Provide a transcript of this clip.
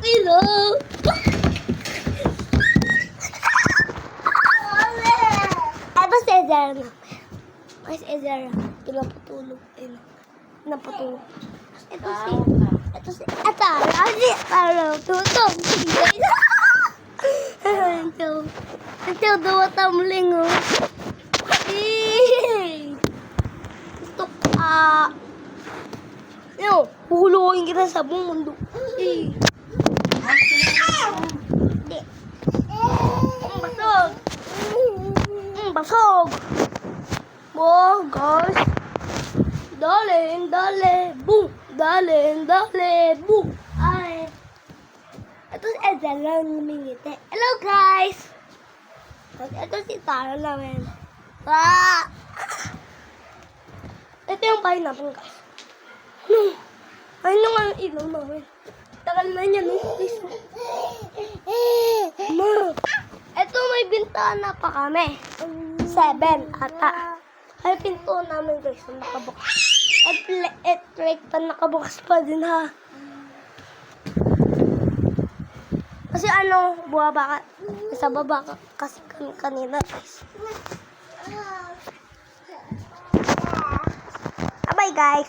Hello. Ito si Ezra namin. Ay, si Ezra. Pinapatulog. Ayun. Pinapatulog. Ito si... Atara. Tutong. Ito, dua tamling, oh. Gusto ka. Huhulukin kita sa buong mundo. Hindi. Basog. Basog. Oh, guys. Dale, boom. Dale, boom. Ay. Ito si Ezra lang lumingiti. Hello, guys. Ito si Tara namin. Ito yung bahay namin, guys. Ayun nga yung ilaw namin. Tagal na niya, no? Please. Ma. Ito may bintana pa kami. 7 ata. Ay, pinto namin, guys, na nakabukas. Electric pa nakabukas pa din, ha. Kasi buwaba ka. Nasa baba ka kasi kanina, guys. Bye, guys.